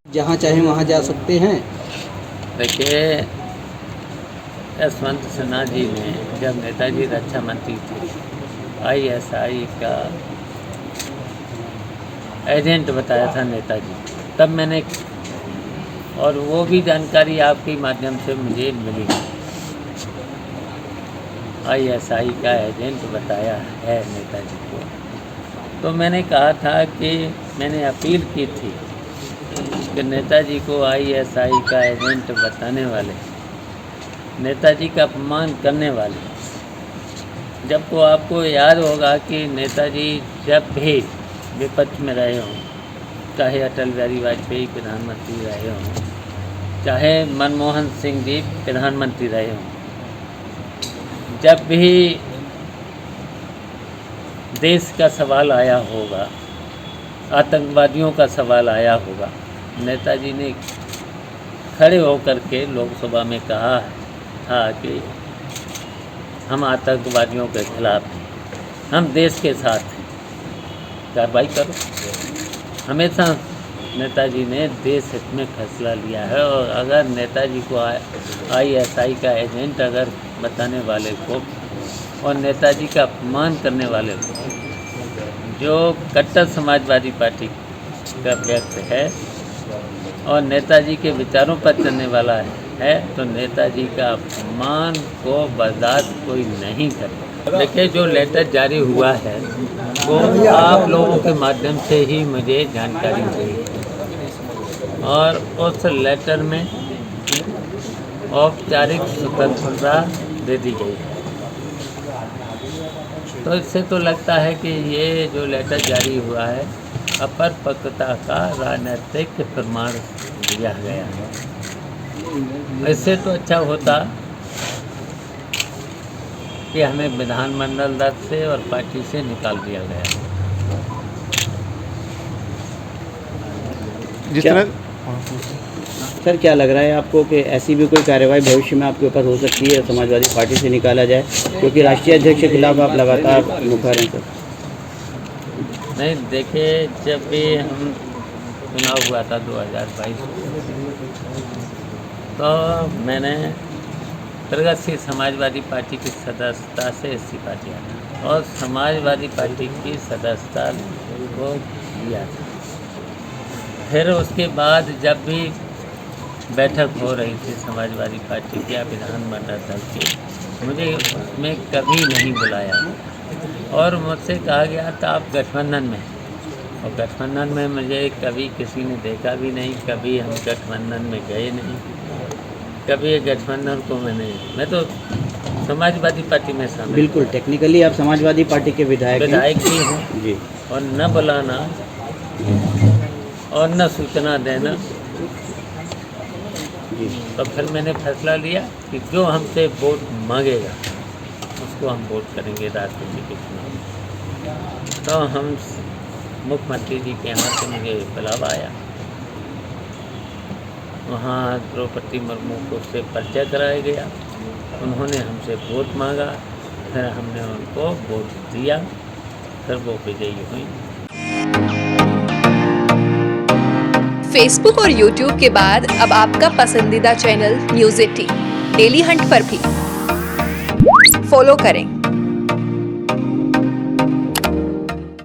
जहाँ चाहे वहाँ जा सकते हैं। देखिए, यशवंत सिन्हा जी ने जब नेताजी रक्षा मंत्री थे, ISI का एजेंट बताया था नेताजी, तब मैंने, और वो भी जानकारी आपके माध्यम से मुझे मिली। ISI का एजेंट बताया है नेताजी को। तो मैंने कहा था कि मैंने अपील की थी कि नेताजी को ISI का एजेंट बताने वाले, नेताजी का अपमान करने वाले, जब को आपको याद होगा कि नेताजी जब भी विपक्ष में रहे हों, चाहे अटल बिहारी वाजपेयी प्रधानमंत्री रहे हों, चाहे मनमोहन सिंह जी प्रधानमंत्री रहे हों, जब भी देश का सवाल आया होगा, आतंकवादियों का सवाल आया होगा, नेताजी ने खड़े होकर के लोकसभा में कहा था कि हम आतंकवादियों के खिलाफ हैं, हम देश के साथ हैं, कार्रवाई करो। हमेशा नेताजी ने देश हित में फैसला लिया है। और अगर नेताजी को ISI का एजेंट अगर बताने वाले को और नेताजी का अपमान करने वाले को, जो कट्टर समाजवादी पार्टी का व्यक्ति है और नेताजी के विचारों पर चलने वाला है, तो नेताजी का अपमान को बर्दाश्त कोई नहीं करे। देखिए, जो लेटर जारी हुआ है वो आप लोगों के माध्यम से ही मुझे जानकारी हुई है, और उस लेटर में औपचारिक स्वतंत्रता दे दी गई है। तो इससे तो लगता है कि ये जो लेटर जारी हुआ है अपरिपक्वता का राजनीतिक प्रमाण दिया गया है। इससे तो अच्छा होता कि हमें विधानमंडल दल से और पार्टी से निकाल दिया गया। जिस तरह सर, क्या लग रहा है आपको कि ऐसी भी कोई कार्रवाई भविष्य में आपके ऊपर हो सकती है, समाजवादी पार्टी से निकाला जाए, क्योंकि राष्ट्रीय अध्यक्ष के खिलाफ आप लगातार मुखर हैं सर? नहीं, देखिए, जब भी हम चुनाव हुआ था 2022, तो मैंने प्रगतिशील समाजवादी पार्टी की सदस्यता से इस्तीफा दिया था और समाजवादी पार्टी की सदस्यता को दिया था। फिर उसके बाद जब भी बैठक हो रही थी समाजवादी पार्टी की या विधानमंडल दल की, मुझे उसमें कभी नहीं बुलाया और मुझसे कहा गया था आप गठबंधन में, और गठबंधन में मुझे कभी किसी ने देखा भी नहीं, कभी हम गठबंधन में गए नहीं, कभी गठबंधन को मैं तो समाजवादी पार्टी में शामिल। बिल्कुल, टेक्निकली आप समाजवादी पार्टी के विधायक भी हूँ जी, और न बुलाना और न सूचना देना जी। तो फिर मैंने फैसला लिया कि जो हमसे वोट मांगेगा उसको हम वोट करेंगे राष्ट्रपति के चुनाव। तो हम मुख्यमंत्री जी के यहाँ से मुझे बुलावा आया, वहाँ द्रौपदी मुर्मू को से परिचय कराया गया, उन्होंने हमसे वोट मांगा, फिर हमने उनको वोट दिया, फिर वो विजयी हुई। फेसबुक और यूट्यूब के बाद अब आपका पसंदीदा चैनल न्यूज़ 18 डेली हंट पर भी फॉलो करें।